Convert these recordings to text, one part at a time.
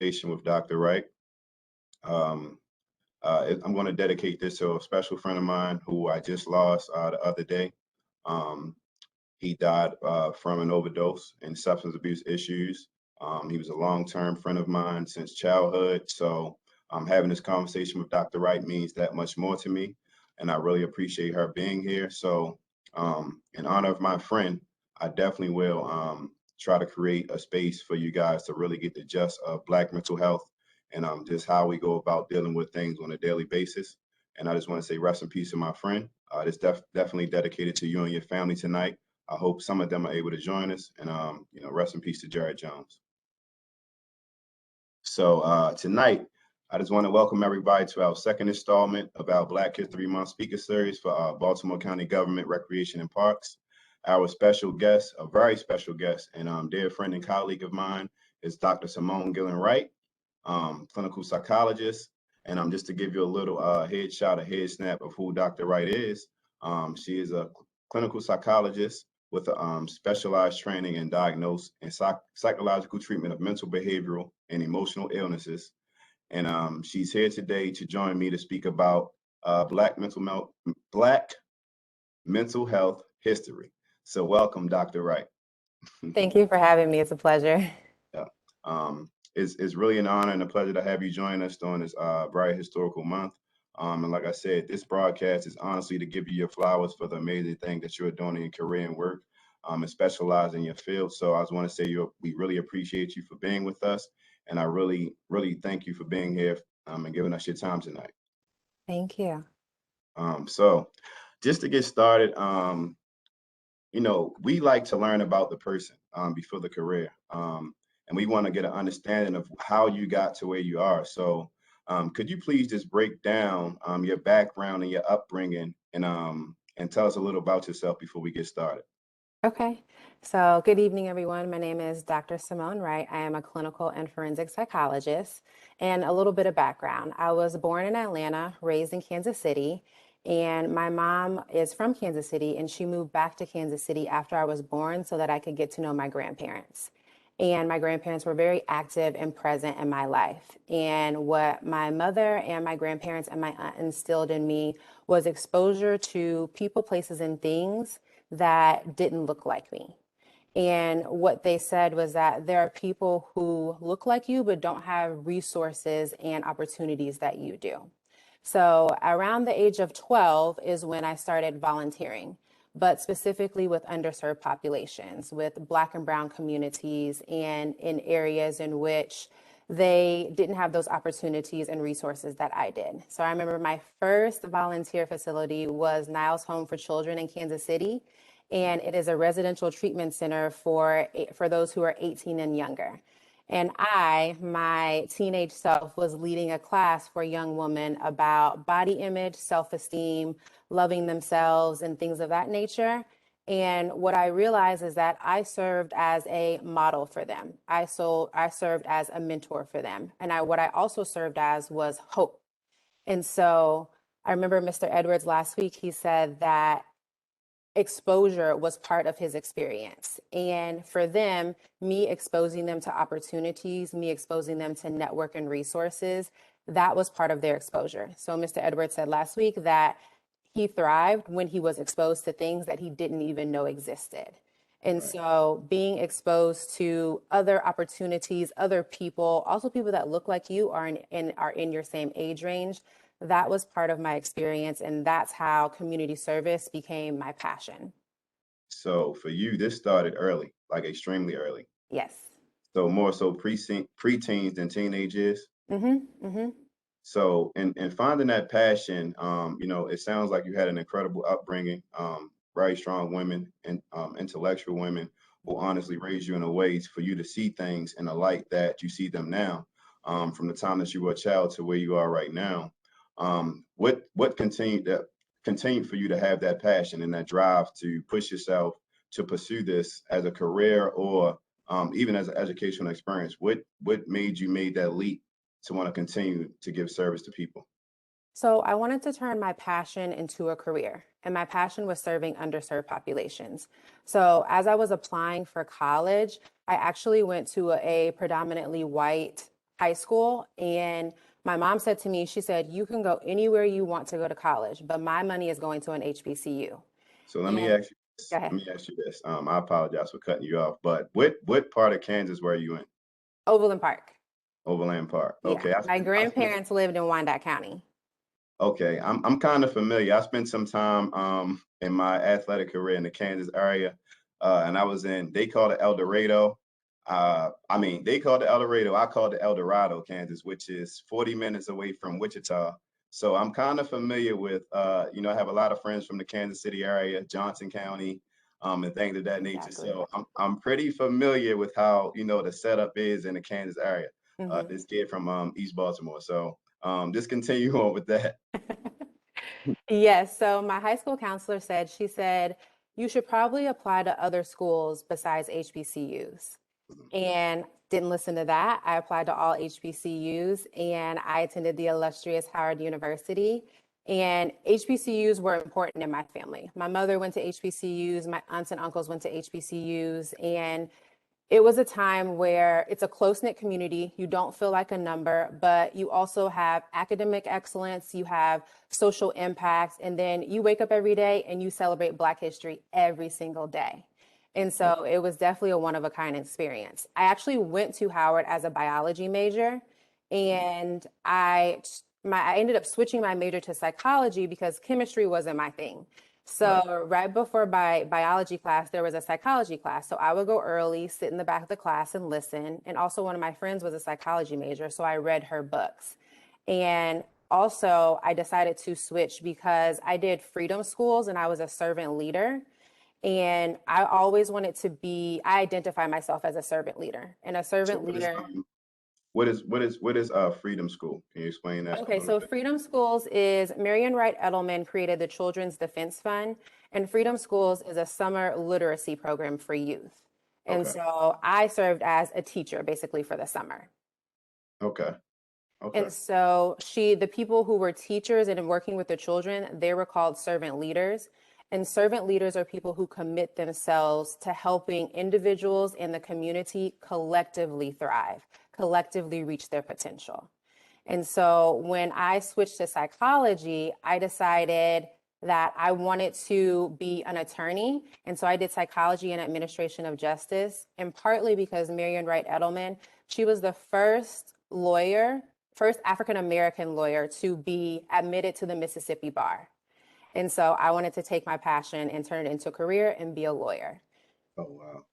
conversation with Dr. Wright. Um, I'm going to dedicate this to a special friend of mine who I just lost the other day. Um, he died from an overdose and substance abuse issues. He was a long-term friend of mine since childhood. So having this conversation with Dr. Wright means that much more to me. And I really appreciate her being here. So in honor of my friend, I definitely will try to create a space for you guys to really get the gist of Black mental health and just how we go about dealing with things on a daily basis. And I just want to say rest in peace to my friend. It's definitely dedicated to you and your family tonight. I hope some of them are able to join us, and rest in peace to Jared Jones. So tonight, I just want to welcome everybody to our second installment of our Black History Month speaker series for Baltimore County Government, Recreation, and Parks. Our special guest, a very special guest, and dear friend and colleague of mine is Dr. Simone GillonWright, clinical psychologist. And just to give you a little headshot, a head snap of who Dr. Wright is, she is a clinical psychologist with a specialized training in diagnose and psychological treatment of mental, behavioral, and emotional illnesses. And she's here today to join me to speak about Black mental health history. So welcome, Dr. Wright. Thank you for having me. It's a pleasure. Yeah. It's really an honor and a pleasure to have you join us during this very historical month. And like I said, this broadcast is honestly to give you your flowers for the amazing thing that you're doing in your career and work, and specialize in your field. So I just want to say we really appreciate you for being with us. And I really, really thank you for being here and giving us your time tonight. Thank you. So just to get started, we like to learn about the person before the career. And we want to get an understanding of how you got to where you are. So could you please just break down your background and your upbringing and tell us a little about yourself before we get started? Okay. So, good evening, everyone. My name is Dr. Simone Wright. I am a clinical and forensic psychologist. And a little bit of background. I was born in Atlanta, raised in Kansas City. And my mom is from Kansas City, and she moved back to Kansas City after I was born so that I could get to know my grandparents. And my grandparents were very active and present in my life. And what my mother and my grandparents and my aunt instilled in me was exposure to people, places, and things that didn't look like me. And what they said was that there are people who look like you but don't have resources and opportunities that you do. So around the age of 12 is when I started volunteering, but specifically with underserved populations, with Black and Brown communities, and in areas in which they didn't have those opportunities and resources that I did. So I remember my first volunteer facility was Niles Home for Children in Kansas City, and it is a residential treatment center for those who are 18 and younger. And I, my teenage self, was leading a class for young women about body image, self-esteem, loving themselves, and things of that nature. And what I realized is that I served as a model for them. I served as a mentor for them. And what I also served as was hope. And so I remember Mr. Edwards last week, he said that exposure was part of his experience. And for them, me exposing them to opportunities, me exposing them to network and resources, that was part of their exposure. So Mr. Edwards said last week that he thrived when he was exposed to things that he didn't even know existed. And Right. so being exposed to other opportunities, other people, also people that look like you are in your same age range, that was part of my experience. And that's how community service became my passion. So for you, this started early, like extremely early. Yes. So more so preteens than teenage years. Mm-hmm. Mm-hmm. So and finding that passion, it sounds like you had an incredible upbringing, very strong women and intellectual women who honestly raised you in a way for you to see things in a light that you see them now, from the time that you were a child to where you are right now. What continued for you to have that passion and that drive to push yourself to pursue this as a career or even as an educational experience? What made you made that leap to want to continue to give service to people? So I wanted to turn my passion into a career, and my passion was serving underserved populations. So as I was applying for college, I actually went to a predominantly white high school. And my mom said to me, she said, you can go anywhere you want to go to college, but my money is going to an HBCU. So let me And ask you go this. ahead. Let me ask you this. I apologize for cutting you off, but what part of Kansas were you in? Overland Park. Overland Park. Yeah. Okay, My I spent grandparents lived in Wyandotte County. okay, I'm kind of familiar. I spent some time in my athletic career in the Kansas area, and I was in. They call it El Dorado. I mean, they call it El Dorado. I call it El Dorado, Kansas, which is 40 minutes away from Wichita. So I'm kind of familiar with. I have a lot of friends from the Kansas City area, Johnson County, and things of that nature. Exactly. So I'm pretty familiar with how the setup is in the Kansas area. Hmm. This kid from East Baltimore. So just continue on with that. Yes. So my high school counselor said, she said, you should probably apply to other schools besides HBCUs. And didn't listen to that. I applied to all HBCUs and I attended the illustrious Howard University. And HBCUs were important in my family. My mother went to HBCUs, my aunts and uncles went to HBCUs, and it was a time where it's a close-knit community. You don't feel like a number, but you also have academic excellence, you have social impact, and then you wake up every day and you celebrate Black history every single day. And so it was definitely a one of a kind experience. I actually went to Howard as a biology major, and I ended up switching my major to psychology because chemistry wasn't my thing. Right. So right before my biology class, there was a psychology class. So I would go early, sit in the back of the class and listen. And also one of my friends was a psychology major, so I read her books. And also I decided to switch because I did freedom schools and I was a servant leader. And I always wanted to be, I identify myself as a servant leader. And a So servant leader. what is Freedom School? Can you explain that a Okay, little so bit? Freedom Schools is Marion Wright Edelman created the Children's Defense Fund, and Freedom Schools is a summer literacy program for youth. And Okay. so I served as a teacher basically for the summer. Okay. Okay. And so the people who were teachers and working with the children, they were called servant leaders. And servant leaders are people who commit themselves to helping individuals in the community collectively thrive, collectively reach their potential. And so when I switched to psychology, I decided that I wanted to be an attorney. And so I did psychology and administration of justice, and partly because Marion Wright Edelman, she was the first African American lawyer to be admitted to the Mississippi bar. And so I wanted to take my passion and turn it into a career and be a lawyer. Oh wow.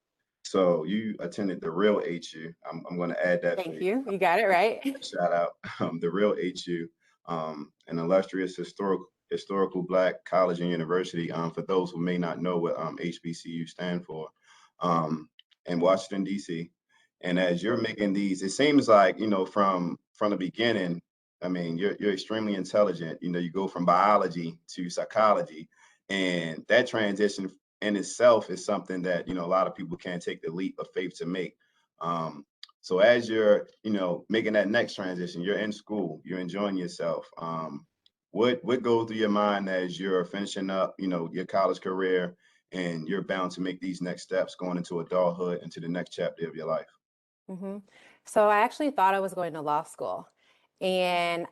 So you attended the real HU. I'm going to add that for Thank you. you. You got it right. Shout out the real HU, an illustrious historical Black college and university. For those who may not know what HBCU stand for, um, in Washington D.C. And as you're making these, it seems like from the beginning. I mean, you're extremely intelligent. You go from biology to psychology, and that transition in itself is something that a lot of people can't take the leap of faith to make. Um, so as you're, making that next transition, you're in school, you're enjoying yourself. What goes through your mind as you're finishing up, your college career, and you're bound to make these next steps going into adulthood, into the next chapter of your life? Hmm. So I actually thought I was going to law school. And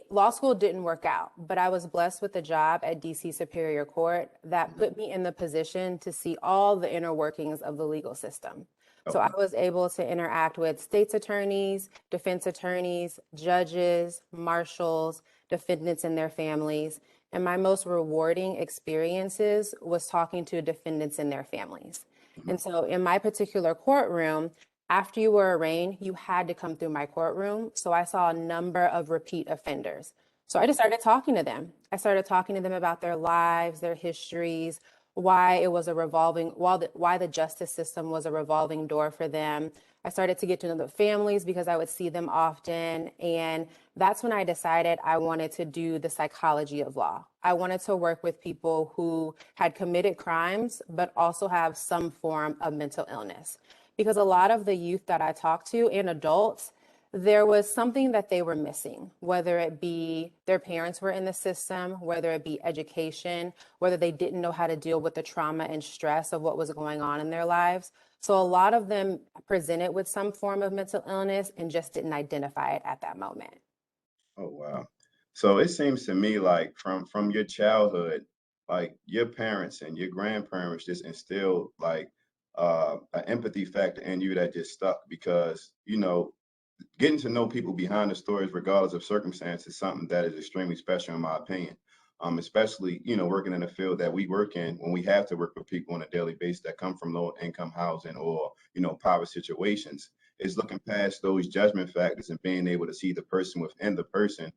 law school didn't work out, but I was blessed with a job at DC Superior Court that Mhm. put me in the position to see all the inner workings of the legal system. So I Okay. was able to interact with state's attorneys, defense attorneys, judges, marshals, defendants and their families. And my most rewarding experiences was talking to defendants and their families. Mhm. And so in my particular courtroom, after you were arraigned, you had to come through my courtroom. So I saw a number of repeat offenders. So I just started talking to them. I started talking to them about their lives, their histories, why it was a why the justice system was a revolving door for them. I started to get to know the families because I would see them often. And that's when I decided I wanted to do the psychology of law. I wanted to work with people who had committed crimes, but also have some form of mental illness, because a lot of the youth that I talked to and adults, there was something that they were missing, whether it be their parents were in the system, whether it be education, whether they didn't know how to deal with the trauma and stress of what was going on in their lives. So a lot of them presented with some form of mental illness and just didn't identify it at that moment. Oh wow. So it seems to me like from your childhood, like your parents and your grandparents just instilled like an empathy factor in you that just stuck because getting to know people behind the stories, regardless of circumstance, is something that is extremely special in my opinion. Especially, working in the field that we work in when we have to work with people on a daily basis that come from low income housing or, poverty situations. Is looking past those judgment factors and being able to see the person within the person.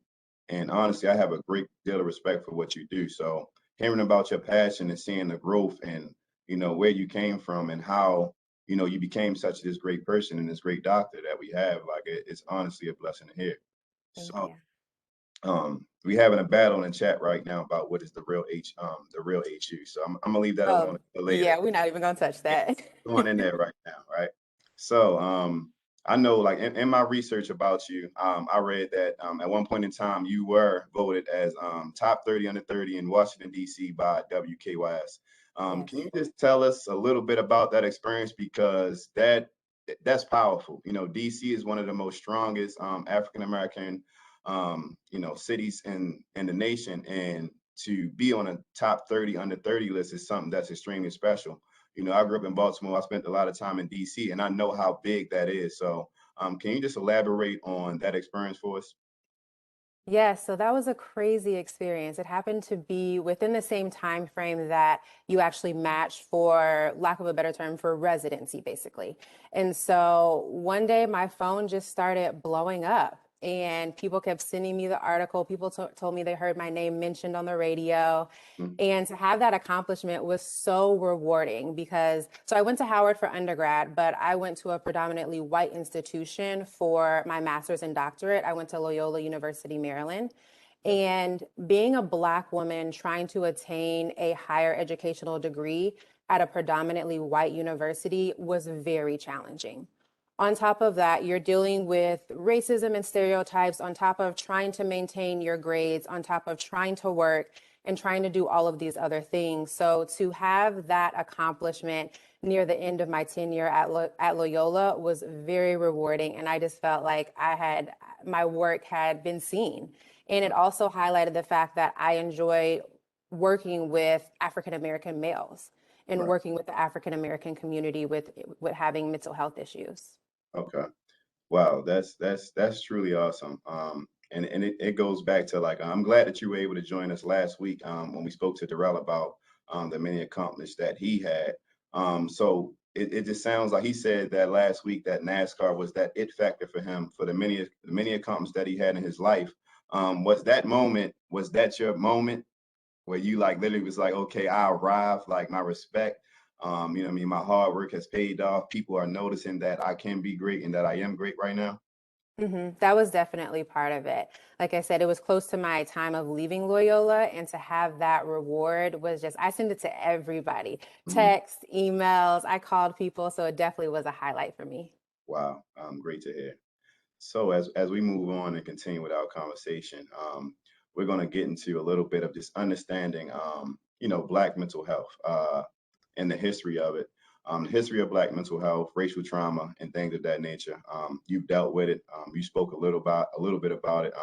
And honestly, I have a great deal of respect for what you do. So hearing about your passion and seeing the growth and, where you came from and how you became such this great person and this great doctor that we have. Like it's honestly a blessing to hear. Thank So you. we having a battle in chat right now about what is the real HU. So I'm gonna leave that alone for later. Yeah, we're not even gonna touch that. Going in there right now, right? So I know like in my research about you, I read that at one point in time you were voted as top 30 under 30 in Washington, D.C. by WKYS. Can Yes. you just tell us a little bit about that experience? Because that's powerful. DC is one of the most strongest African American cities in the nation, and to be on a top 30 under 30 list is something that's extremely special. I grew up in Baltimore. I spent a lot of time in DC, and I know how big that is. So, can you just elaborate on that experience for us? Yes, so that was a crazy experience. It happened to be within the same time frame that you actually matched, for lack of a better term, for residency, basically. And so one day my phone just started blowing up and people kept sending me the article. People told me they heard my name mentioned on the radio. Mhm. And to have that accomplishment was so rewarding because, so I went to Howard for undergrad, but I went to a predominantly white institution for my master's and doctorate. I went to Loyola University, Maryland. Yeah. And being a Black woman trying to attain a higher educational degree at a predominantly white university was very challenging. On top of that, you're dealing with racism and stereotypes, on top of trying to maintain your grades, on top of trying to work and trying to do all of these other things. So to have that accomplishment near the end of my tenure at Loyola was very rewarding. And I just felt like my work had been seen. And it also highlighted the fact that I enjoy working with African American males and Right. working with the African American community with having mental health issues. Okay. Wow, that's truly awesome. And it goes back to like I'm glad that you were able to join us last week when we spoke to Darrell about the many accomplishments that he had. So it just sounds like he said that last week that NASCAR was that it factor for him for the many accomplishments that he had in his life. Was that your moment where you like literally was like, okay, I arrived, like my respect. What I mean, my hard work has paid off. People are noticing that I can be great and that I am great right now. That was definitely part of it. Like I said, it was close to my time of leaving Loyola, and to have that reward was just, I sent it to everybody, Mhm. text, emails, I called people. So it definitely was a highlight for me. Wow, great to hear. So as we move on and continue with our conversation, we're going to get into a little bit of just understanding, Black mental health and the history of it, the history of Black mental health, racial trauma, and things of that nature. You've dealt with it. You spoke a little bit about it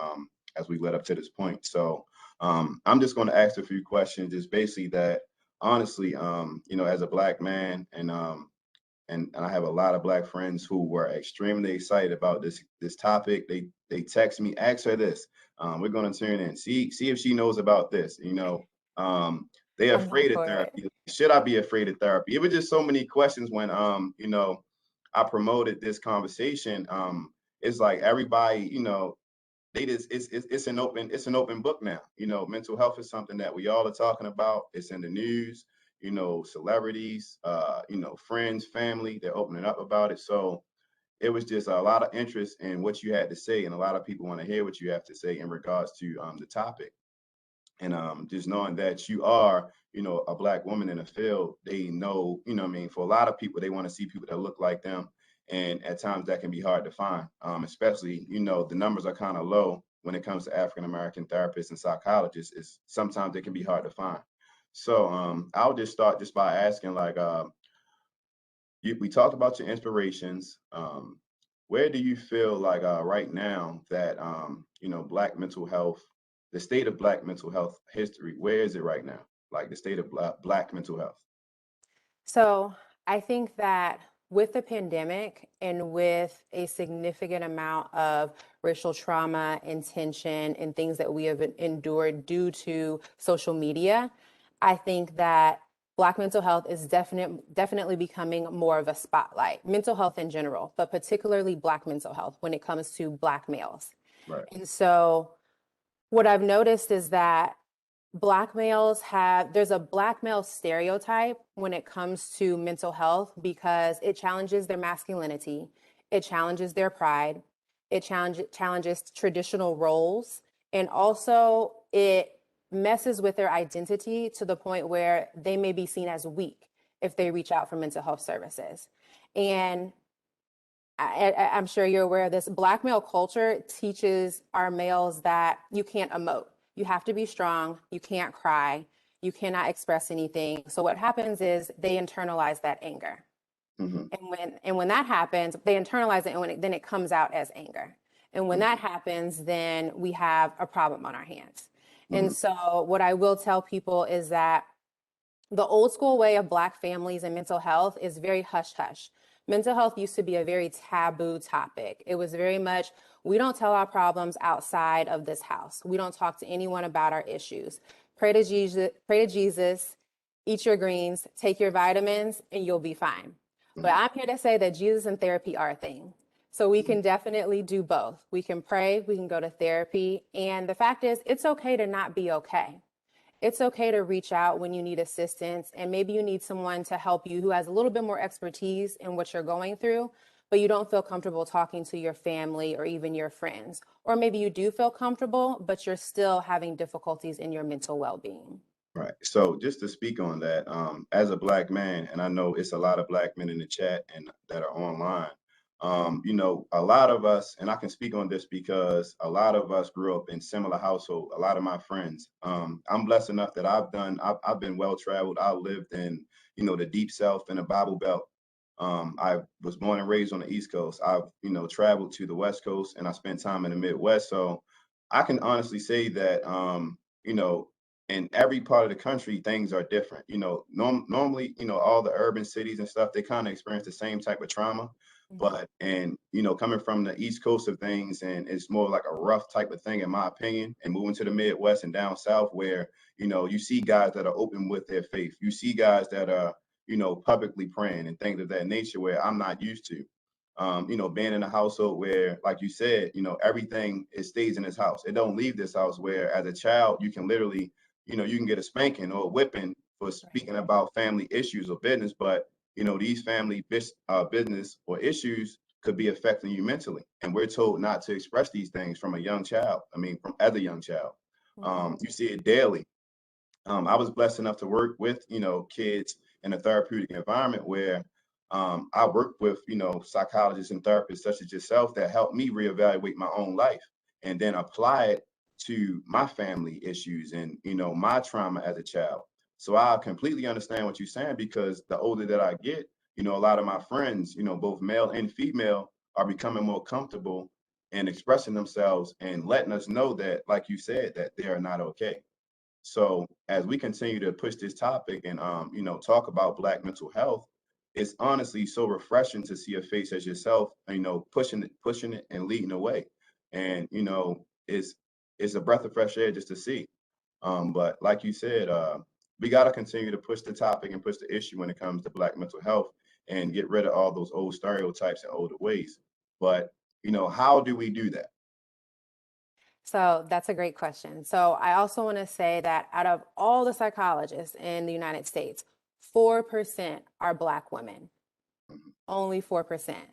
as we led up to this point. So I'm just going to ask a few questions, just basically that. Honestly, as a Black man and I have a lot of Black friends who were extremely excited about this topic. They text me, ask her this. We're going to tune in, see if she knows about this. They're I'm here afraid of for it. therapy. Should I be afraid of therapy? It was just so many questions when I promoted this conversation. It's like everybody, they just it's an open book now. Mental health is something that we all are talking about. It's in the news. Celebrities, friends, family, they're opening up about it. So it was just a lot of interest in what you had to say, and a lot of people want to hear what you have to say in regards to the topic. And just knowing that you are, a Black woman in the field, they know, what I mean, for a lot of people, they want to see people that look like them. And at times that can be hard to find, especially, the numbers are kind of low when it comes to African American therapists and psychologists. Is sometimes it can be hard to find. So I'll just start just by asking, like, we talked about your inspirations. Where do you feel like right now that Black mental health, the state of Black mental health history, where is it right now? Like the state of Black mental health. So I think that with the pandemic and with a significant amount of racial trauma and tension and things that we have endured due to social media, I think that Black mental health is definitely becoming more of a spotlight. Mental health in general, but particularly Black mental health when it comes to Black males. Right. And so what I've noticed is that Black males there's a Black male stereotype when it comes to mental health because it challenges their masculinity, it challenges their pride, it challenges traditional roles, and also it messes with their identity to the point where they may be seen as weak if they reach out for mental health services. And I'm sure you're aware of this. Black male culture teaches our males that you can't emote. You have to be strong. You can't cry. You cannot express anything. So what happens is they internalize that anger. Hmm. And when that happens, they internalize it, and then it comes out as anger. And when that happens, then we have a problem on our hands. Hmm. And so what I will tell people is that the old school way of Black families and mental health is very hush hush. Mental health used to be a very taboo topic. It was very much, we don't tell our problems outside of this house. We don't talk to anyone about our issues. Pray to Jesus, eat your greens, take your vitamins, and you'll be fine. But Hmm. I'm here to say that Jesus and therapy are a thing. So we can definitely do both. We can pray, we can go to therapy. And the fact is, it's okay to not be okay. It's okay to reach out when you need assistance, and maybe you need someone to help you who has a little bit more expertise in what you're going through, but you don't feel comfortable talking to your family or even your friends. Or maybe you do feel comfortable, but you're still having difficulties in your mental well-being. Right. So just to speak on that, as a Black man, and I know it's a lot of Black men in the chat and that are online. A lot of us, and I can speak on this because a lot of us grew up in similar household. A lot of my friends, I'm blessed enough that I've been well traveled. I lived in, the deep South in the Bible Belt. I was born and raised on the East Coast. I've, traveled to the West Coast, and I spent time in the Midwest. So I can honestly say that, you know, in every part of the country, things are different. Normally, all the urban cities and stuff, they kind of experience the same type of trauma. Mhm. But, and, coming from the East Coast of things, and it's more like a rough type of thing, in my opinion, and moving to the Midwest and down South where, you see guys that are open with their faith. You see guys that are, publicly praying and things of that nature where I'm not used to. Being in a household where, like you said, everything it stays in this house. It don't leave this house where as a child, you can literally, you can get a spanking or a whipping for Right. speaking about family issues or business, but these family business or issues could be affecting you mentally. And we're told not to express these things from a young child. I mean, from as a young child. Mhm. You see it daily. I was blessed enough to work with, kids in a therapeutic environment where I worked with, psychologists and therapists such as yourself that helped me reevaluate my own life and then apply it to my family issues and, my trauma as a child. So I completely understand what you're saying because the older that I get, a lot of my friends, both male and female, are becoming more comfortable in expressing themselves and letting us know that, like you said, that they are not okay. So as we continue to push this topic and talk about Black mental health, it's honestly so refreshing to see a face as yourself, pushing it and leading the way. And it's a breath of fresh air just to see. But like you said, we got to continue to push the topic and push the issue when it comes to Black mental health and get rid of all those old stereotypes and older ways. But how do we do that? So that's a great question. So I also want to say that out of all the psychologists in the United States, 4% are Black women, Mhm. only 4%,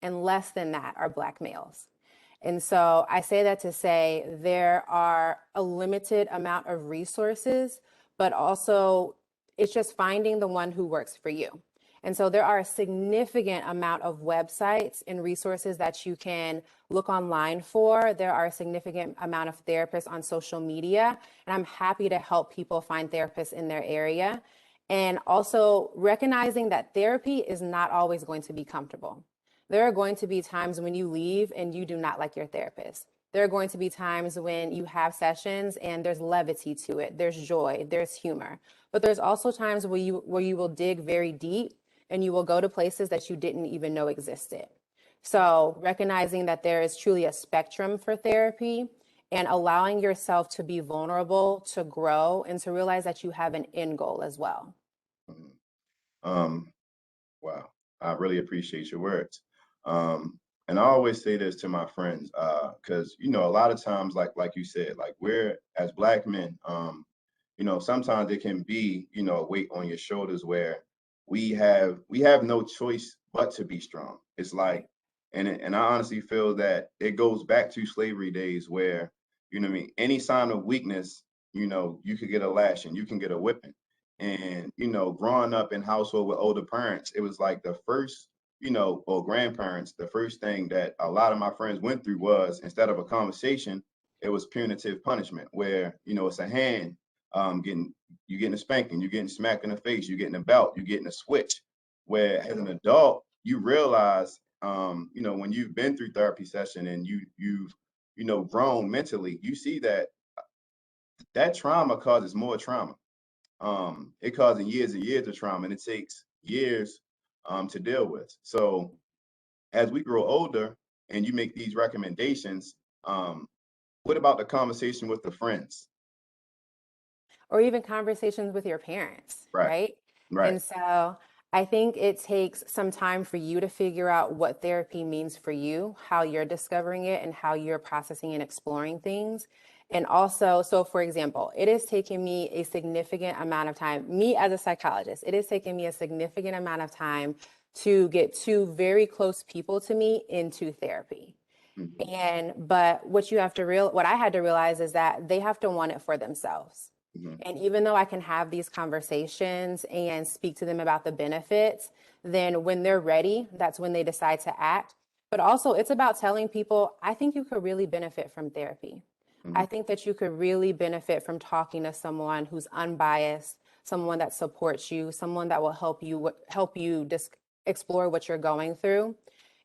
and less than that are Black males. And so I say that to say there are a limited amount of resources, but also it's just finding the one who works for you. And so there are a significant amount of websites and resources that you can look online for. There are a significant amount of therapists on social media, and I'm happy to help people find therapists in their area. And also recognizing that therapy is not always going to be comfortable. There are going to be times when you leave and you do not like your therapist. There are going to be times when you have sessions and there's levity to it, there's joy, there's humor. But there's also times where you will dig very deep and you will go to places that you didn't even know existed. So recognizing that there is truly a spectrum for therapy and allowing yourself to be vulnerable, to grow, and to realize that you have an end goal as well. Mhm. Um, wow, I really appreciate your words. And I always say this to my friends, because a lot of times, like you said, like we're as Black men, sometimes it can be, a weight on your shoulders where we have no choice but to be strong. It's like, Right. and I honestly feel that it goes back to slavery days where, what I mean, any sign of weakness, you could get a lashing, you can get a whipping. And, growing up in household with older parents, it was like the first, or grandparents, the first thing that a lot of my friends went through was, instead of a conversation, it was punitive punishment where, it's a hand, you getting a spanking, you're getting smacked in the face, you're getting a belt, you're getting a switch. Where as an adult, you realize, when you've been through therapy session and you've, grown mentally, you see that that trauma causes more trauma. It causes years and years of trauma, and it takes years to deal with. So as we grow older and you make these recommendations, what about the conversation with the friends? Or even conversations with your parents, Right, right? right. And so I think it takes some time for you to figure out what therapy means for you, how you're discovering it, and how you're processing and exploring things. And also, so for example, it has taken me a significant amount of time, me as a psychologist, it has taken me a significant amount of time to get two very close people to me into therapy. Mhm, But what I had to realize is that they have to want it for themselves. mhm, And even though I can have these conversations and speak to them about the benefits, then when they're ready, that's when they decide to act. But also, it's about telling people, I think you could really benefit from therapy. mhm. I think that you could really benefit from talking to someone who's unbiased, someone that supports you, someone that will help you just explore what you're going through,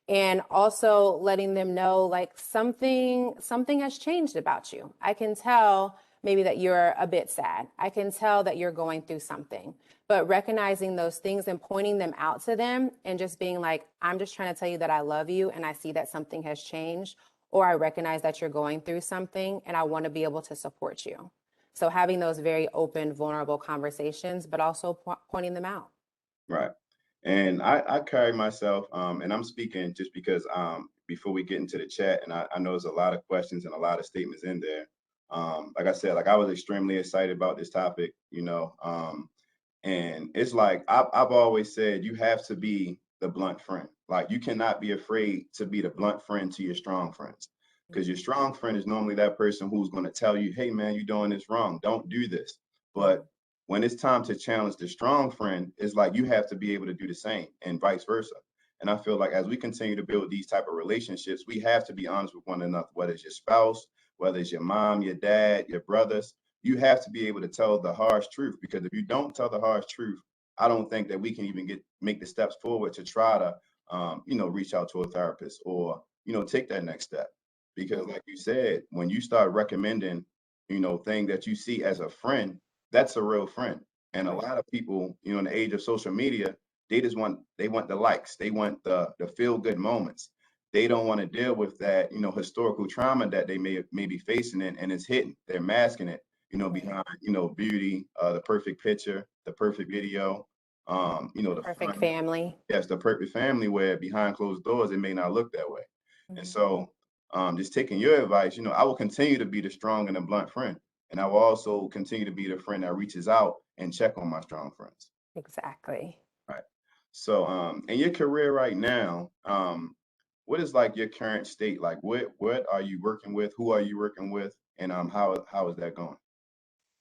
and also letting them know like something has changed about you. I can tell maybe that you're a bit sad. I can tell that you're going through something. But recognizing those things and pointing them out to them and just being like, I'm just trying to tell you that I love you and I see that something has changed, or I recognize that you're going through something and I want to be able to support you. So having those very open, vulnerable conversations, but also pointing them out. Right. And I carry myself, and I'm speaking just because before we get into the chat, and I know there's a lot of questions and a lot of statements in there. Like I said, like I was extremely excited about this topic, and it's like I've always said you have to be the blunt friend. Like you cannot be afraid to be the blunt friend to your strong friends. Because your strong friend is normally that person who's going to tell you, hey man, you're doing this wrong. Don't do this. But when it's time to challenge the strong friend, it's like you have to be able to do the same and vice versa. And I feel like as we continue to build these type of relationships, we have to be honest with one another, whether it's your spouse, whether it's your mom, your dad, your brothers, you have to be able to tell the harsh truth, because if you don't tell the harsh truth, I don't think that we can even make the steps forward to try to reach out to a therapist or take that next step. Because like you said, when you start recommending things that you see as a friend, that's a real friend. And a Right. lot of people, in the age of social media, they want the likes, they want the feel good moments. They don't want to deal with that historical trauma that they may be facing, and it's hidden. They're masking it, Right. behind, beauty, the perfect picture, the perfect video, The the perfect fun. family. Yes, the perfect family where behind closed doors, it may not look that way. And Mhm. so, just taking your advice, I will continue to be the strong and the blunt friend. And I will also continue to be the friend that reaches out and check on my strong friends. Exactly. Right. So, in your career right now, what is like your current state? Like, what are you working with? Who are you working with? And how is that going?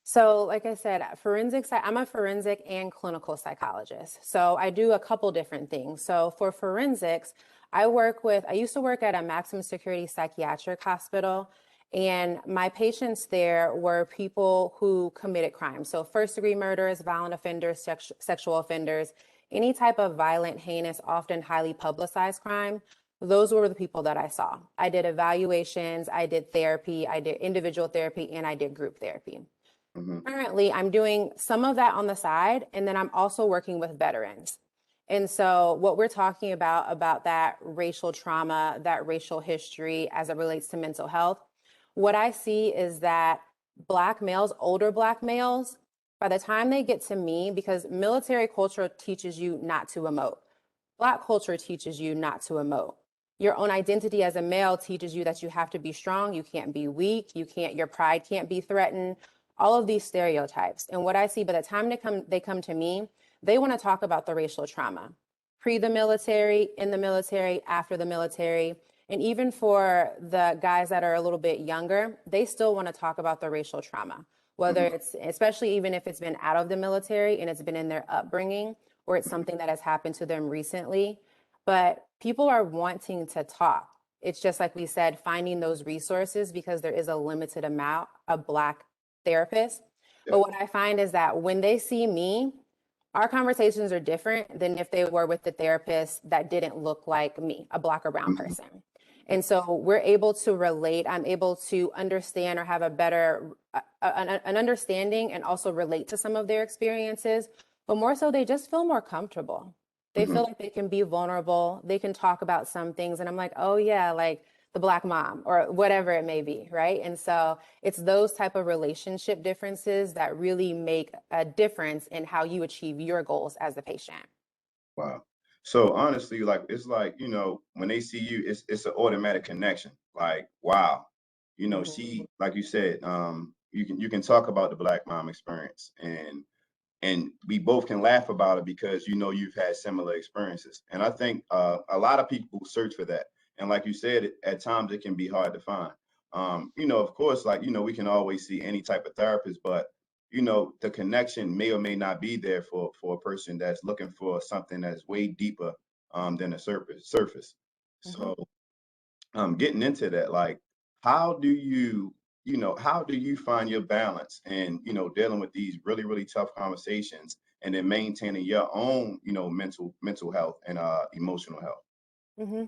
So, like I said, I'm a forensic and clinical psychologist. So, I do a couple different things. So, for forensics, I used to work at a maximum security psychiatric hospital. And my patients there were people who committed crimes. So first degree murders, violent offenders, sexual offenders, any type of violent, heinous, often highly publicized crime. Those were the people that I saw. I did evaluations, I did therapy, I did individual therapy, and I did group therapy. Mm-hmm. Currently, I'm doing some of that on the side, and then I'm also working with veterans. And so what we're talking about that racial trauma, that racial history as it relates to mental health, what I see is that Black males, older Black males, by the time they get to me, because military culture teaches you not to emote, Black culture teaches you not to emote. Your own identity as a male teaches you that you have to be strong, you can't be weak, your pride can't be threatened, all of these stereotypes. And what I see by the time they come to me, they want to talk about the racial trauma, pre the military, in the military, after the military. And even for the guys that are a little bit younger, they still want to talk about the racial trauma, whether Mm-hmm. it's, especially even if it's been out of the military and it's been in their upbringing, or it's something that has happened to them recently. But people are wanting to talk. It's just like we said, finding those resources, because there is a limited amount of Black therapists. But Yeah. what I find is that when they see me, our conversations are different than if they were with the therapist that didn't look like me, a Black or brown Mm-hmm. person. And so we're able to relate. I'm able to understand or have a better an understanding and also relate to some of their experiences. But more so, they just feel more comfortable. They Mm-hmm. feel like they can be vulnerable. They can talk about some things. And I'm like, oh, yeah, like the Black mom or whatever it may be. Right. And so it's those type of relationship differences that really make a difference in how you achieve your goals as a patient. Wow. So honestly, like it's like, when they see you, it's an automatic connection. Like, wow. Hmm. She, like you said, you can talk about the Black mom experience, and we both can laugh about it because you've had similar experiences. And I think a lot of people search for that. And like you said, at times it can be hard to find. Of course, like we can always see any type of therapist, but the connection may or may not be there for a person that's looking for something that's way deeper than the surface. Hmm. So getting into that, like, how do you find your balance and dealing with these really really tough conversations and then maintaining your own mental health and emotional health. Hmm.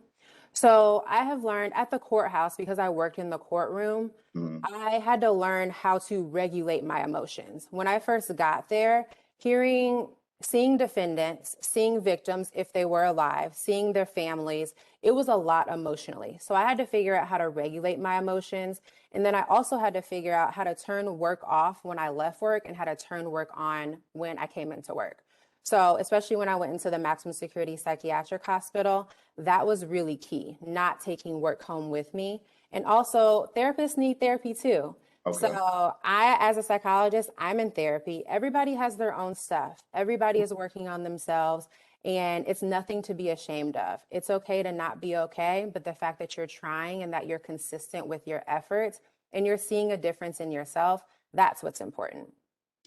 So I have learned at the courthouse, because I worked in the courtroom, Mhm. I had to learn how to regulate my emotions. When I first got there, hearing, seeing defendants, seeing victims if they were alive, seeing their families, it was a lot emotionally. So I had to figure out how to regulate my emotions. And then I also had to figure out how to turn work off when I left work and how to turn work on when I came into work. So, especially when I went into the maximum security psychiatric hospital, that was really key, not taking work home with me. And also, therapists need therapy too. Okay. So, I, as a psychologist, I'm in therapy. Everybody has their own stuff, everybody is working on themselves, and it's nothing to be ashamed of. It's okay to not be okay, but the fact that you're trying and that you're consistent with your efforts and you're seeing a difference in yourself, that's what's important.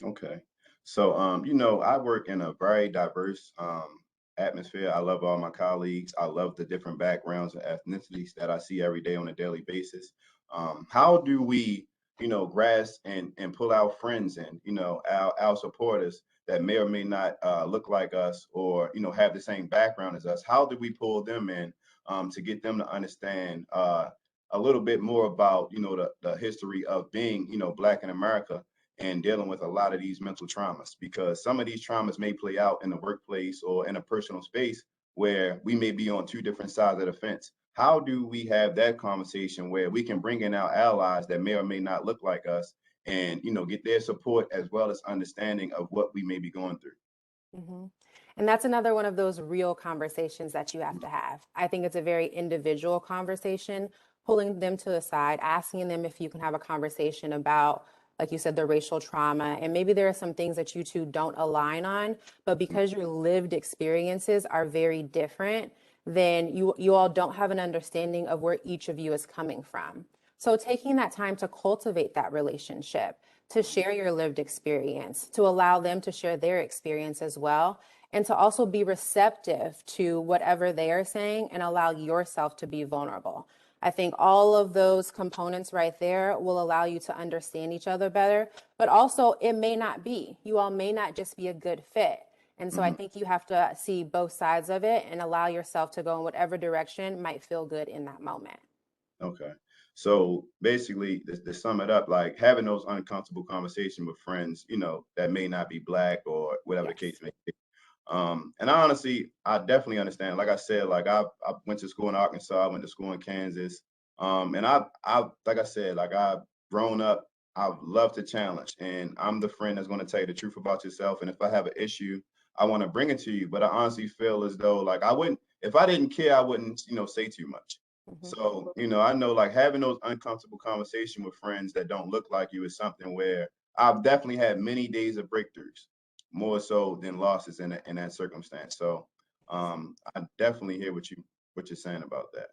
Okay. So, I work in a very diverse atmosphere. I love all my colleagues. I love the different backgrounds and ethnicities that I see every day on a daily basis. How do we, grasp and pull our friends in, our supporters that may or may not look like us or, have the same background as us? How do we pull them in to get them to understand a little bit more about, the history of being, Black in America and dealing with a lot of these mental traumas, because some of these traumas may play out in the workplace or in a personal space where we may be on two different sides of the fence. How do we have that conversation where we can bring in our allies that may or may not look like us and get their support as well as understanding of what we may be going through? Hmm. And that's another one of those real conversations that you have to have. I think it's a very individual conversation, pulling them to the side, asking them if you can have a conversation about, like you said, the racial trauma. And maybe there are some things that you two don't align on, but because your lived experiences are very different, then you all don't have an understanding of where each of you is coming from. So taking that time to cultivate that relationship, to share your lived experience, to allow them to share their experience as well, and to also be receptive to whatever they are saying and allow yourself to be vulnerable. I think all of those components right there will allow you to understand each other better, but also it may not be. You all may not just be a good fit. And so I Hmm. think you have to see both sides of it and allow yourself to go in whatever direction might feel good in that moment. Okay. So basically, to sum it up, like having those uncomfortable conversations with friends, that may not be black or whatever the Yes. case may be. And I definitely understand. Like I said, like I went to school in Arkansas, I went to school in Kansas. And like I said, like I've grown up, I love to challenge, and I'm the friend that's going to tell you the truth about yourself. And if I have an issue, I want to bring it to you. But I honestly feel as though like I wouldn't, if I didn't care, I wouldn't, say too much. Hmm. So, I know like having those uncomfortable conversations with friends that don't look like you is something where I've definitely had many days of breakthroughs, more so than losses in that circumstance. So I definitely hear what you're saying about that.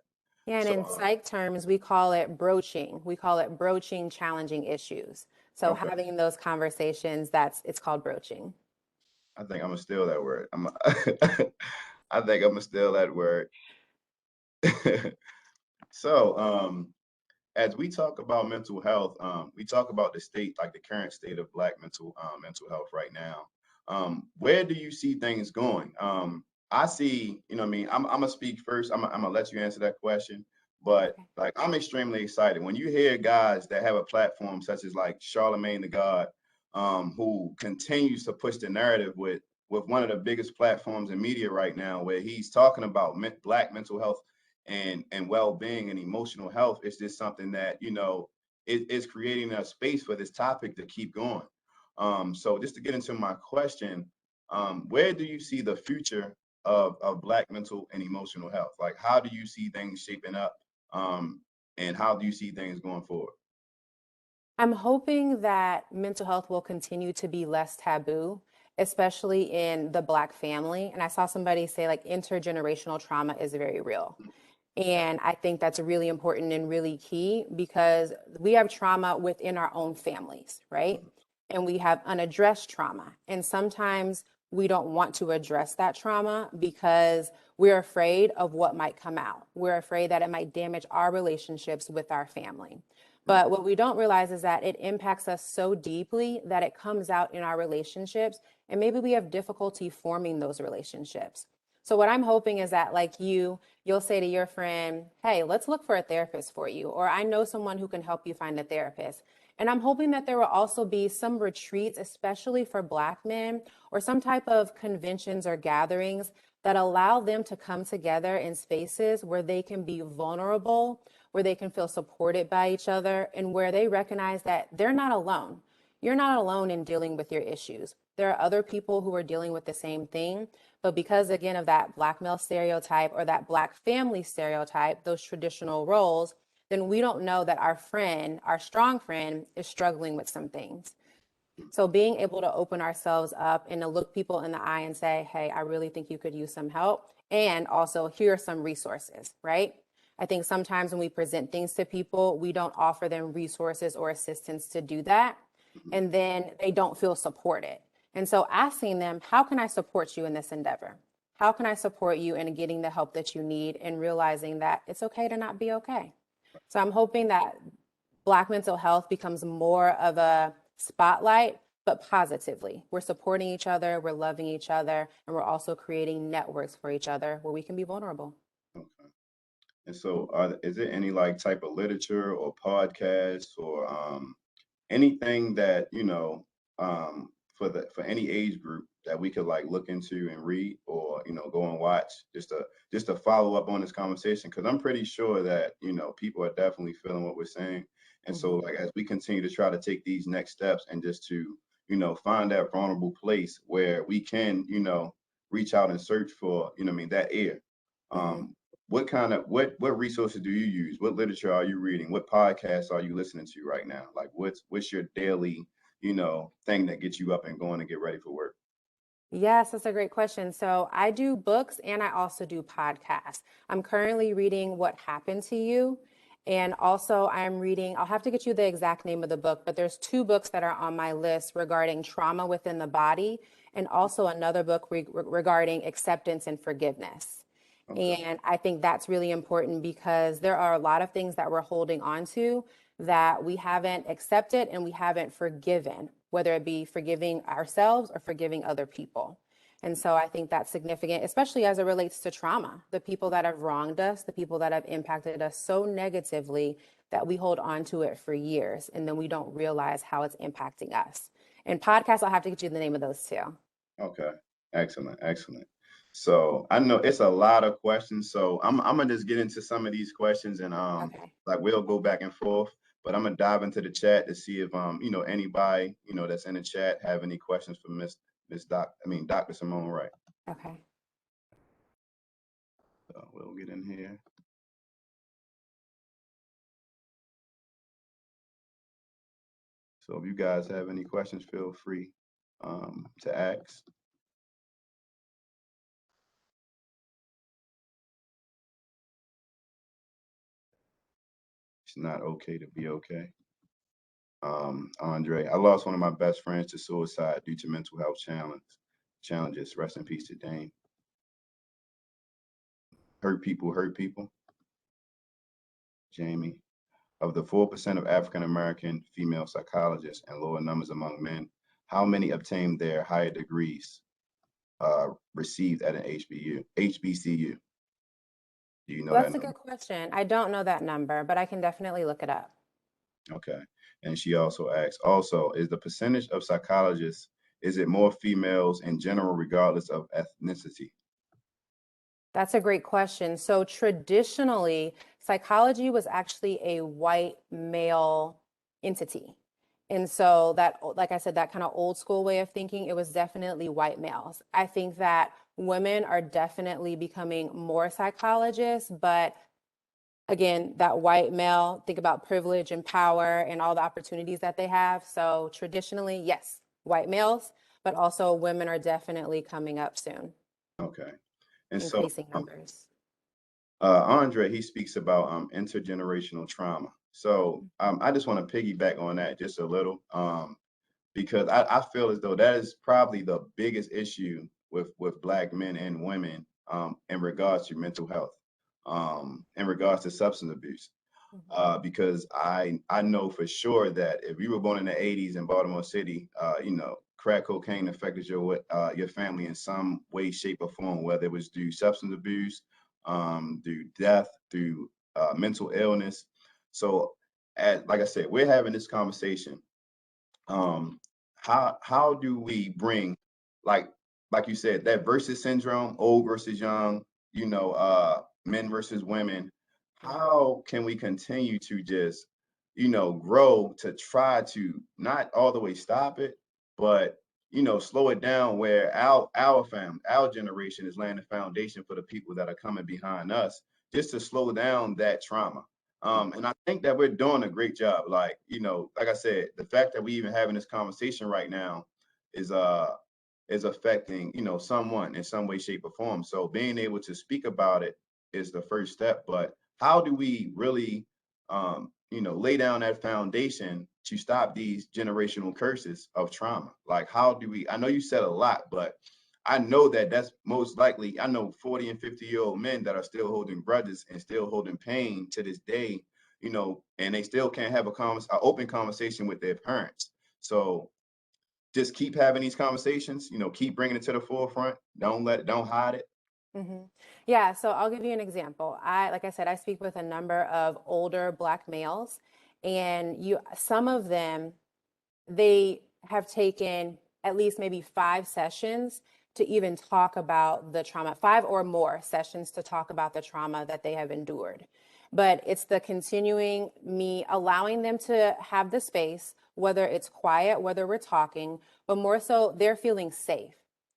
Yeah, and So in psych terms, we call it broaching. We call it broaching challenging issues. So okay, having those conversations, it's called broaching. I think I'm gonna steal that word. I think I'm gonna steal that word. So as we talk about mental health, we talk about the state, like the current state of Black mental health right now. Where do you see things going? I see, what I mean, I'm gonna speak first. I'm gonna let you answer that question, but Okay. like I'm extremely excited when you hear guys that have a platform such as like Charlemagne the God, who continues to push the narrative with one of the biggest platforms in media right now, where he's talking about Black mental health and well-being and emotional health. Is just something that is creating a space for this topic to keep going. So just to get into my question, where do you see the future of Black mental and emotional health? Like, how do you see things shaping up, and how do you see things going forward? I'm hoping that mental health will continue to be less taboo, especially in the Black family. And I saw somebody say like intergenerational trauma is very real. And I think that's really important and really key because we have trauma within our own families, right? And we have unaddressed trauma. And sometimes we don't want to address that trauma because we're afraid of what might come out. We're afraid that it might damage our relationships with our family. But what we don't realize is that it impacts us so deeply that it comes out in our relationships. And maybe we have difficulty forming those relationships. So what I'm hoping is that like you'll say to your friend, hey, let's look for a therapist for you. Or I know someone who can help you find a therapist. And I'm hoping that there will also be some retreats, especially for Black men, or some type of conventions or gatherings that allow them to come together in spaces where they can be vulnerable, where they can feel supported by each other, and where they recognize that they're not alone. You're not alone in dealing with your issues. There are other people who are dealing with the same thing. But because, again, of that Black male stereotype or that Black family stereotype, those traditional roles, then we don't know that our friend, our strong friend, is struggling with some things. So being able to open ourselves up and to look people in the eye and say, hey, I really think you could use some help. And also, here are some resources, right? I think sometimes when we present things to people, we don't offer them resources or assistance to do that. And then they don't feel supported. And so asking them, how can I support you in this endeavor? How can I support you in getting the help that you need and realizing that it's okay to not be okay? So I'm hoping that Black mental health becomes more of a spotlight, but positively. We're supporting each other, we're loving each other, and we're also creating networks for each other where we can be vulnerable. Okay. And so, is there any like type of literature or podcasts or anything that for any age group that we could like look into and read, or go and watch, just to follow up on this conversation, because I'm pretty sure that people are definitely feeling what we're saying. And so Mhm. like as we continue to try to take these next steps and just to find that vulnerable place where we can reach out and search for what I mean, that air. Mhm. What resources do you use? What literature are you reading? What podcasts are you listening to right now? Like what's your daily, thing that gets you up and going to get ready for work? Yes, that's a great question. So I do books and I also do podcasts. I'm currently reading What Happened to You. And also I'm reading, I'll have to get you the exact name of the book, but there's two books that are on my list regarding trauma within the body, and also another book regarding acceptance and forgiveness. Okay. And I think that's really important because there are a lot of things that we're holding on to that we haven't accepted and we haven't forgiven, whether it be forgiving ourselves or forgiving other people. And so I think that's significant, especially as it relates to trauma. The people that have wronged us, the people that have impacted us so negatively that we hold on to it for years and then we don't realize how it's impacting us. And podcasts, I'll have to get you the name of those too. Okay. Excellent. Excellent. So I know it's a lot of questions. So I'm gonna just get into some of these questions and Okay. like we'll go back and forth. But I'm gonna dive into the chat to see if anybody that's in the chat have any questions for Dr. Simone Wright. Okay. So we'll get in here. So if you guys have any questions, feel free to ask. It's not okay to be okay. Andre, I lost one of my best friends to suicide due to mental health challenges. Rest in peace to Dane. Hurt people hurt people. Jamie, of the 4% of African American female psychologists and lower numbers among men, how many obtained their higher degrees received at an HBCU? Do you know Well, that that's a number? good question. I don't know that number, but I can definitely look it up. Okay. And she also asks, also, is the percentage of psychologists, is it more females in general, regardless of ethnicity? That's a great question. So traditionally, psychology was actually a white male entity. And so that, like I said, that kind of old school way of thinking, it was definitely white males. I think that women are definitely becoming more psychologists, but again, that white male, think about privilege and power and all the opportunities that they have. So traditionally, yes, white males, but also women are definitely coming up soon, Okay. And so increasing numbers. Andre, he speaks about intergenerational trauma. So I just want to piggyback on that just a little because I feel as though that is probably the biggest issue with Black men and women in regards to mental health, in regards to substance abuse. Because I know for sure that if you were born in the 80s in Baltimore City, crack cocaine affected your family in some way, shape, or form, whether it was through substance abuse, through death, through mental illness. So, like I said, we're having this conversation. How do we bring like like you said that versus syndrome, old versus young, men versus women? How can we continue to just grow to try to not all the way stop it, but slow it down where our generation is laying the foundation for the people that are coming behind us, just to slow down that trauma. And I think that we're doing a great job. Like, like I said, the fact that we even having this conversation right now is affecting, someone in some way, shape, or form. So being able to speak about it is the first step. But how do we really lay down that foundation to stop these generational curses of trauma? Like, how do we, I know you said a lot, but I know that that's most likely, I know 40 and 50-year-old men that are still holding grudges and still holding pain to this day, and they still can't have an open conversation with their parents. So just keep having these conversations, keep bringing it to the forefront. Don't hide it. Yeah, so I'll give you an example. Like I said, I speak with a number of older Black males, and some of them, they have taken at least maybe 5 sessions to even talk about the trauma, 5 or more sessions to talk about the trauma that they have endured. But it's the continuing me allowing them to have the space, whether it's quiet, whether we're talking, but more so they're feeling safe.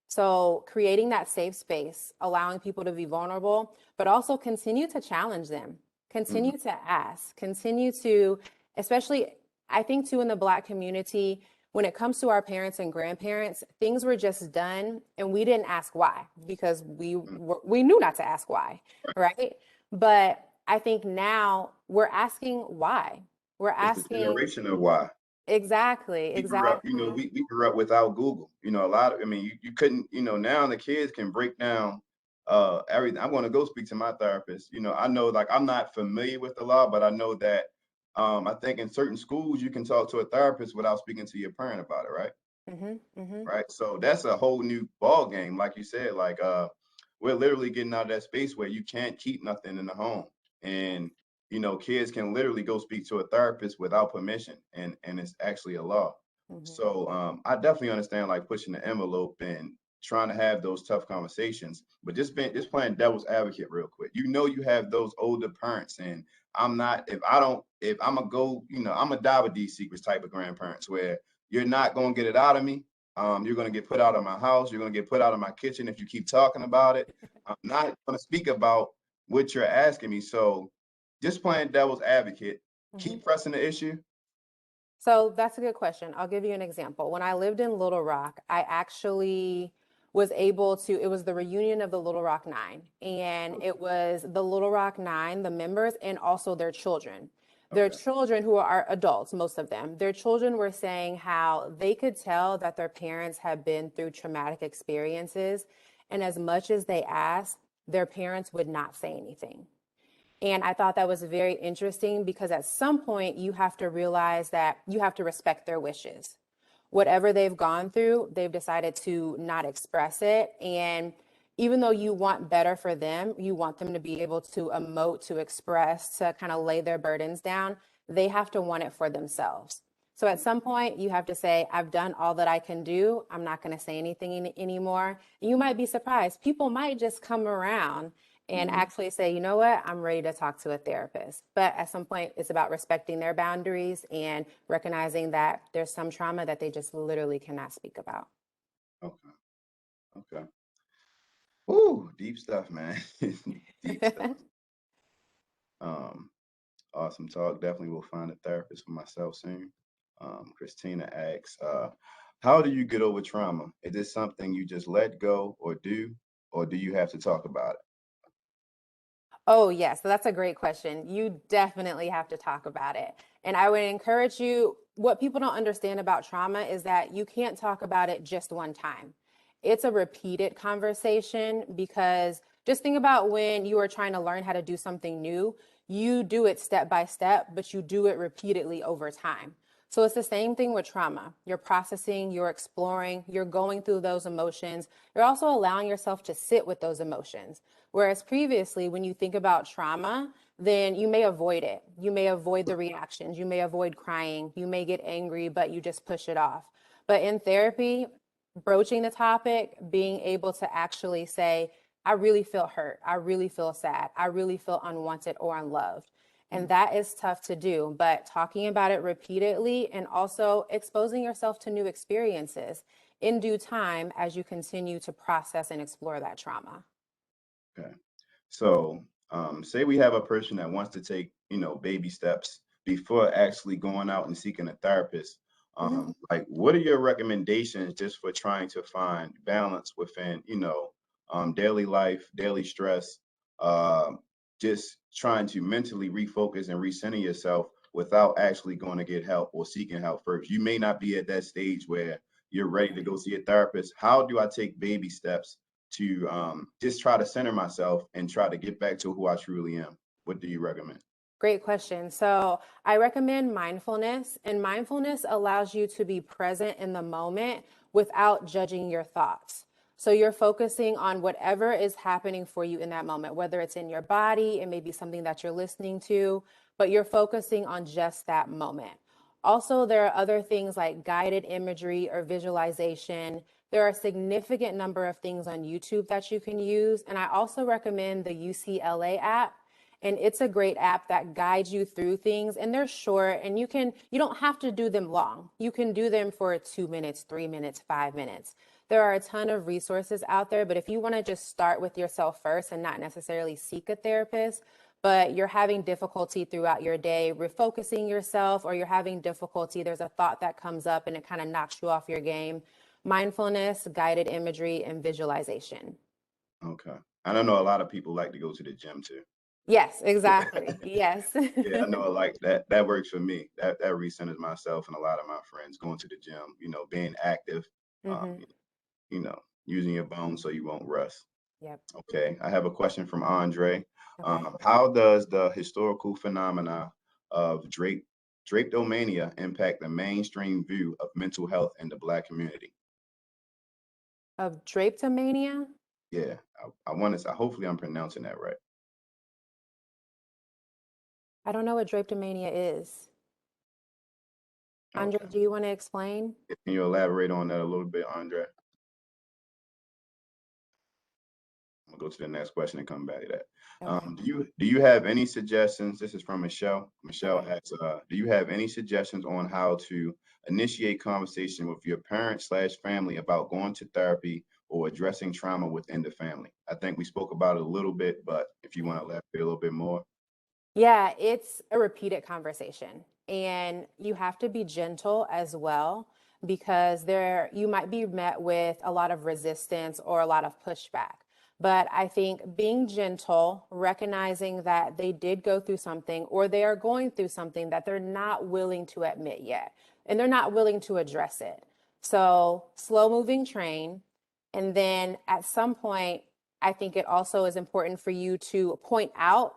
So creating that safe space, allowing people to be vulnerable, but also continue to challenge them, Mhm. continue to ask, continue to, especially I think too in the Black community, when it comes to our parents and grandparents, things were just done and we didn't ask why because we knew not to ask why, right? But I think now we're asking why. We're It's the asking generation of why. exactly, We grew up, exactly. we grew up without Google. A lot of, I mean, you couldn't, now the kids can break down everything. I'm going to go speak to my therapist. I know, like, I'm not familiar with the law, but I know that I think in certain schools you can talk to a therapist without speaking to your parent about it, right? Mhm, mhm, Right. So that's a whole new ball game, like you said. Like, we're literally getting out of that space where you can't keep nothing in the home, and kids can literally go speak to a therapist without permission, and it's actually a law. mhm, So I definitely understand, like, pushing the envelope and trying to have those tough conversations, but just playing devil's advocate real quick. You have those older parents, and I'm not. If I'm a go, I'm a die with these secrets type of grandparents where you're not gonna get it out of me. You're going to get put out of my house. You're going to get put out of my kitchen if you keep talking about it. I'm not going to speak about what you're asking me. So just playing devil's advocate, mhm. keep pressing the issue. So that's a good question. I'll give you an example. When I lived in Little Rock, I actually was able to, it was the reunion of the Little Rock Nine, and it was the Little Rock Nine, the members, and also their children. Their Okay. children, who are adults, most of them, their children were saying how they could tell that their parents had been through traumatic experiences. And as much as they asked, their parents would not say anything. And I thought that was very interesting because at some point you have to realize that you have to respect their wishes. Whatever they've gone through, they've decided to not express it. And even though you want better for them, you want them to be able to emote, to express, to kind of lay their burdens down, they have to want it for themselves. So at some point, you have to say, I've done all that I can do. I'm not going to say anything anymore. You might be surprised. People might just come around and Mhm. actually say, you know what, I'm ready to talk to a therapist. But at some point, it's about respecting their boundaries and recognizing that there's some trauma that they just literally cannot speak about. Okay. Okay. Ooh, deep stuff, man. Deep stuff. Um, awesome talk. Definitely will find a therapist for myself soon. Christina asks, how do you get over trauma? Is this something you just let go or do you have to talk about it? Oh, yes. So that's a great question. You definitely have to talk about it. And I would encourage you, what people don't understand about trauma is that you can't talk about it just one time. It's a repeated conversation because just think about when you are trying to learn how to do something new, you do it step by step, but you do it repeatedly over time. So it's the same thing with trauma. You're processing, you're exploring, you're going through those emotions. You're also allowing yourself to sit with those emotions. Whereas previously, when you think about trauma, then you may avoid it. You may avoid the reactions. You may avoid crying. You may get angry, but you just push it off. But in therapy, broaching the topic, being able to actually say, I really feel hurt. I really feel sad. I really feel unwanted or unloved. And Mm. that is tough to do, but talking about it repeatedly and also exposing yourself to new experiences in due time as you continue to process and explore that trauma. Okay. So, say we have a person that wants to take, baby steps before actually going out and seeking a therapist. Mhm. Like, what are your recommendations just for trying to find balance within, daily life, daily stress, just trying to mentally refocus and recenter yourself without actually going to get help or seeking help first? You may not be at that stage where you're ready to go see a therapist. How do I take baby steps to just try to center myself and try to get back to who I truly am? What do you recommend? Great question. So, I recommend mindfulness, and mindfulness allows you to be present in the moment without judging your thoughts. So, you're focusing on whatever is happening for you in that moment, whether it's in your body, it may be something that you're listening to, but you're focusing on just that moment. Also, there are other things like guided imagery or visualization. There are a significant number of things on YouTube that you can use. And I also recommend the UCLA app, and it's a great app that guides you through things, and they're short, and you don't have to do them long. You can do them for 2 minutes, 3 minutes, 5 minutes. There are a ton of resources out there, but if you want to just start with yourself first and not necessarily seek a therapist, but you're having difficulty throughout your day refocusing yourself, or you're having difficulty, there's a thought that comes up and it kind of knocks you off your game, mindfulness, guided imagery, and visualization. Okay. And I know a lot of people like to go to the gym too. Yes, exactly. Yes. Yeah, I know, like that works for me. That recenters myself and a lot of my friends going to the gym, being active, um, hmm using your bones so you won't rust. Yep. Okay, I have a question from Andre. Okay. How does the historical phenomena of drapetomania impact the mainstream view of mental health in the Black community? Of drapetomania? Yeah, I want to. Hopefully, I'm pronouncing that right. I don't know what drapetomania is. Andre, Okay, do you want to explain? can you elaborate on that a little bit, Andre? I'm gonna go to the next question and come back to that. Okay. Do you have any suggestions? This is from Michelle. Michelle Okay. asks, do you have any suggestions on how to initiate conversation with your parents/family about going to therapy or addressing trauma within the family? I think we spoke about it a little bit, but if you want Yeah. to elaborate a little bit more. Yeah, it's a repeated conversation. And you have to be gentle as well because there you might be met with a lot of resistance or a lot of pushback. But I think being gentle, recognizing that they did go through something or they are going through something that they're not willing to admit yet, and they're not willing to address it. So, slow moving train. And then at some point, I think it also is important for you to point out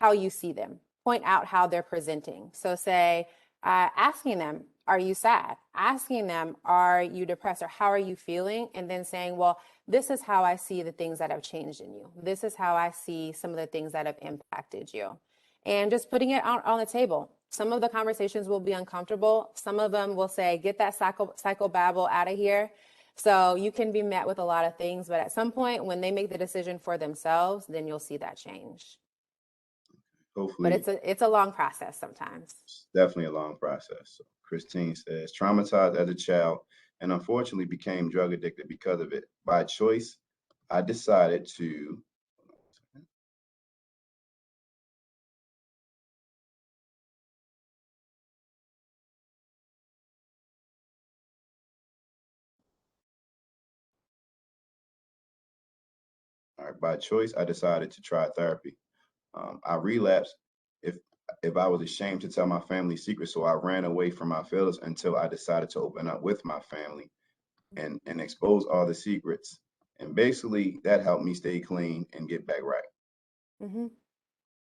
how you see them, point out how they're presenting. So, say, asking them, are you sad? Asking them, are you depressed? Or how are you feeling? And then saying, well, this is how I see the things that have changed in you. This is how I see some of the things that have impacted you. And just putting it out on the table. Some of the conversations will be uncomfortable. Some of them will say, get that psychobabble out of here. So you can be met with a lot of things, but at some point when they make the decision for themselves, then you'll see that change. But Hopefully, it's a long process sometimes. it's definitely a long process. So Christine says, traumatized as a child and unfortunately became drug addicted because of it. By choice, I decided to. All right, by choice, I decided to try therapy. I relapsed if if I was ashamed to tell my family secrets, so I ran away from my feelings until I decided to open up with my family and expose all the secrets. And basically, that helped me stay clean and get back right. Hmm.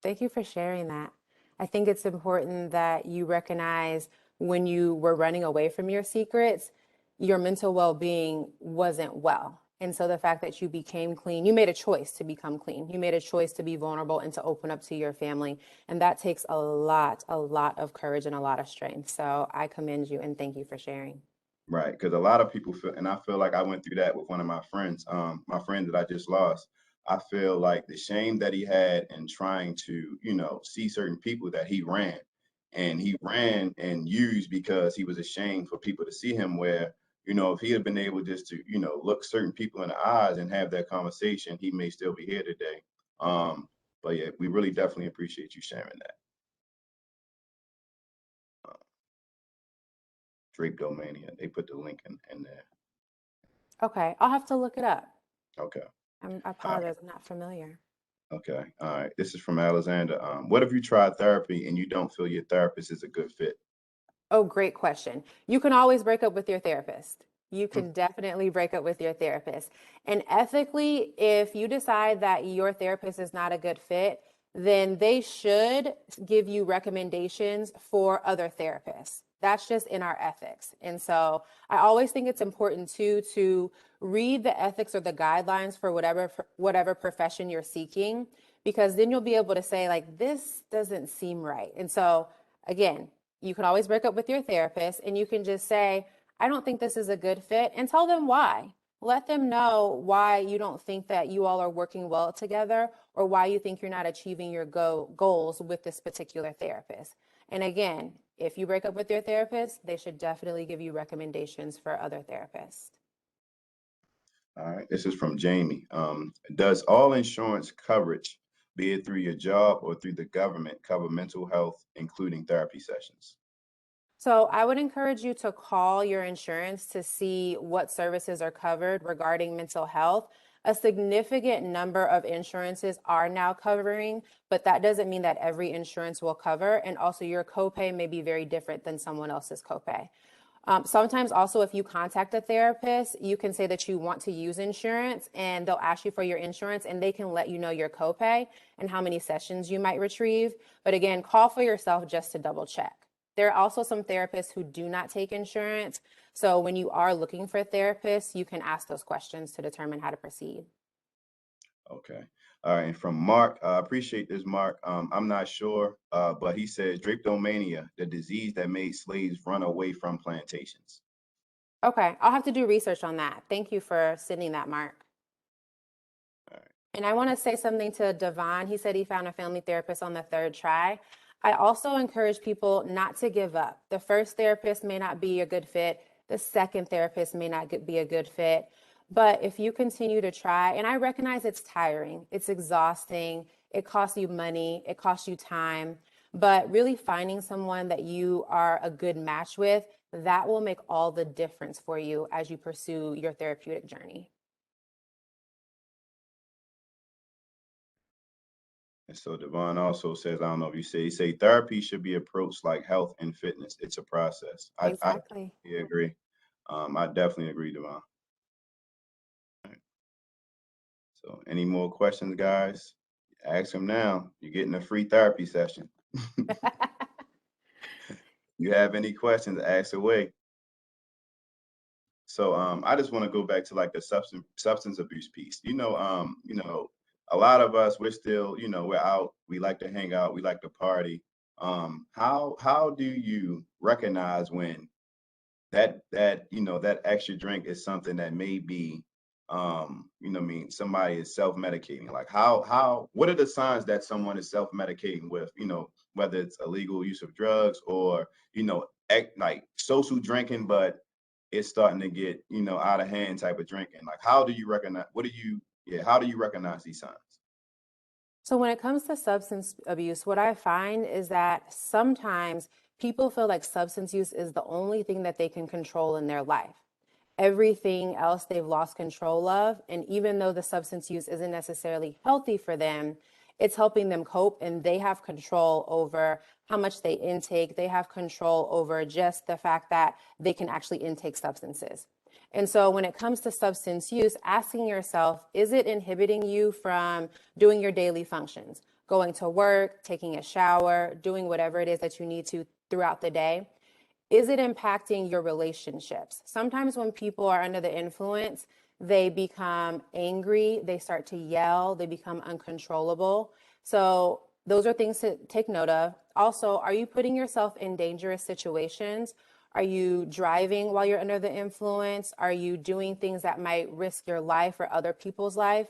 Thank you for sharing that. I think it's important that you recognize when you were running away from your secrets, your mental well being wasn't well. And so the fact that you became clean, you made a choice to become clean. You made a choice to be vulnerable and to open up to your family. And that takes a lot of courage and a lot of strength. So I commend you and thank you for sharing. Right, because a lot of people feel, and I feel like I went through that with one of my friend that I just lost. I feel like the shame that he had in trying to, see certain people that he ran and used because he was ashamed for people to see him. Where, if he had been able just to, look certain people in the eyes and have that conversation, he may still be here today. But yeah, we really definitely appreciate you sharing that. Uh, Drapedomania, they put the link in there. Okay, I'll have to look it up. Okay. I All right. apologize, I'm not familiar. Okay. All right. This is from Alexander. What if you tried therapy and you don't feel your therapist is a good fit? Oh, great question. You can always break up with your therapist. You Hmm. can definitely break up with your therapist. And ethically, if you decide that your therapist is not a good fit, then they should give you recommendations for other therapists. That's just in our ethics. And so I always think it's important too to read the ethics or the guidelines for whatever profession you're seeking, because then you'll be able to say like this doesn't seem right. And so again, you can always break up with your therapist and you can just say, I don't think this is a good fit, and tell them why. Let them know why you don't think that you all are working well together or why you think you're not achieving your goals with this particular therapist. And again, if you break up with your therapist, they should definitely give you recommendations for other therapists. All right. This is from Jamie. Does all insurance coverage, be it through your job or through the government, cover mental health, including therapy sessions? So I would encourage you to call your insurance to see what services are covered regarding mental health. A significant number of insurances are now covering, but that doesn't mean that every insurance will cover. And also, your copay may be very different than someone else's copay. Sometimes also, if you contact a therapist, you can say that you want to use insurance and they'll ask you for your insurance and they can let you know your copay and how many sessions you might retrieve. But again, call for yourself just to double check. There are also some therapists who do not take insurance. So when you are looking for therapists, you can ask those questions to determine how to proceed. Okay. All right. And from Mark, I appreciate this, Mark. I'm not sure, but he says drapetomania, the disease that made slaves run away from plantations. Okay, I'll have to do research on that. Thank you for sending that, Mark. All right. And I want to say something to Devon. He said he found a family therapist on the third try. I also encourage people not to give up. The first therapist may not be a good fit. The second therapist may not be a good fit. But if you continue to try, and I recognize it's tiring, it's exhausting, it costs you money, it costs you time, but really finding someone that you are a good match with, that will make all the difference for you as you pursue your therapeutic journey. And so Devon also says, I don't know if you say therapy should be approached like health and fitness. It's a process. I Exactly. agree. I definitely agree, Devon. All right. So any more questions, guys? Ask them now. You're getting a free therapy session. You have any questions, ask away. So I just want to go back to like the substance abuse piece. A lot of us we're still, we're out, we like to hang out, we like to party. How do you recognize when that extra drink is something that may be somebody is self-medicating? Like how what are the signs that someone is self-medicating with, whether it's illegal use of drugs or, like social drinking, but it's starting to get, out of hand type of drinking. Like how do you recognize how do you recognize these signs? So, when it comes to substance abuse, what I find is that sometimes people feel like substance use is the only thing that they can control in their life. Everything else they've lost control of. And even though the substance use isn't necessarily healthy for them, it's helping them cope and they have control over how much they intake. They have control over just the fact that they can actually intake substances. And so when it comes to substance use, asking yourself, is it inhibiting you from doing your daily functions, going to work, taking a shower, doing whatever it is that you need to throughout the day? Is it impacting your relationships? Sometimes when people are under the influence, they become angry, they start to yell, they become uncontrollable. So those are things to take note of. Also, are you putting yourself in dangerous situations? Are you driving while you're under the influence? Are you doing things that might risk your life or other people's life?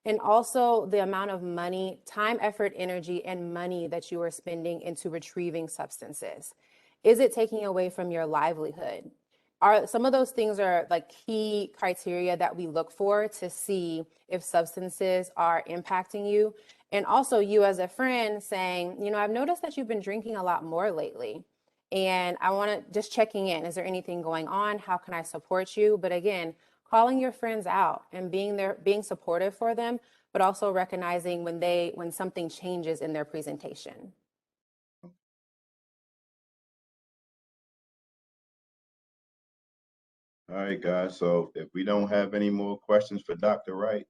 And also the amount of money, time, effort, energy, and money that you are spending into retrieving substances. Is it taking away from your livelihood? Are some of those things are like key criteria that we look for to see if substances are impacting you. And also you as a friend saying, I've noticed that you've been drinking a lot more lately. And I want to just checking in. Is there anything going on? How can I support you? But again, calling your friends out and being there, being supportive for them, but also recognizing when something changes in their presentation. All right, guys. So if we don't have any more questions for Dr. Wright,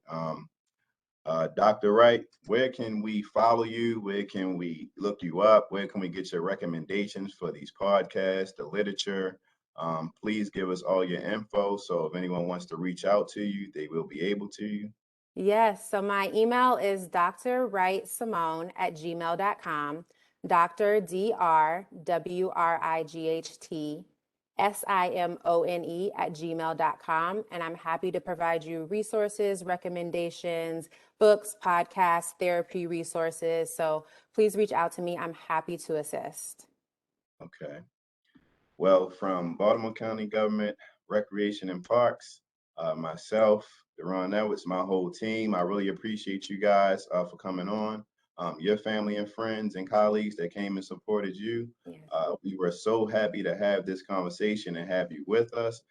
Dr. Wright, where can we follow you? Where can we look you up? Where can we get your recommendations for these podcasts, the literature? Please give us all your info. So if anyone wants to reach out to you, they will be able to. Yes. So my email is drwrightsimone@gmail.com. Dr. DrWrightSimone @gmail.com. And I'm happy to provide you resources, recommendations, books, podcasts, therapy resources. So please reach out to me. I'm happy to assist. Okay. Well, from Baltimore County Government, Recreation and Parks, myself, Deron Edwards, my whole team, I really appreciate you guys for coming on. Your family and friends and colleagues that came and supported you. Yes. We were so happy to have this conversation and have you with us.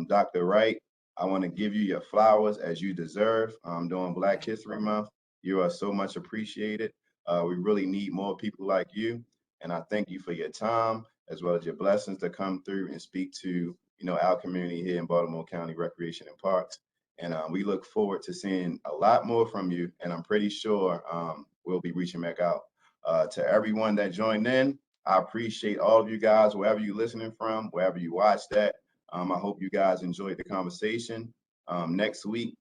Dr. Wright, I want to give you your flowers as you deserve during Black History Month. You are so much appreciated. We really need more people like you. And I thank you for your time as well as your blessings to come through and speak to, our community here in Baltimore County Recreation and Parks. And we look forward to seeing a lot more from you. And I'm pretty sure we'll be reaching back out to everyone that joined in. I appreciate all of you guys, wherever you're listening from, wherever you watched that. I hope you guys enjoyed the conversation. Next week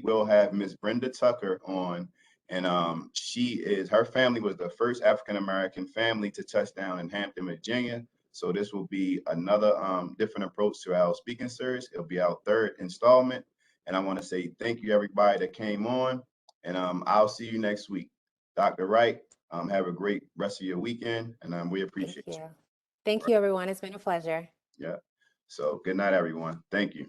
we'll have Miss Brenda Tucker on, and her family was the first African American family to touch down in Hampton, Virginia. So this will be another different approach to our speaking series. It'll be our third installment, and I want to say thank you everybody that came on, and I'll see you next week. Dr. Wright, have a great rest of your weekend, and we appreciate Thank you. you. Thank you, everyone. It's been a pleasure. Yeah. So good night, everyone. Thank you.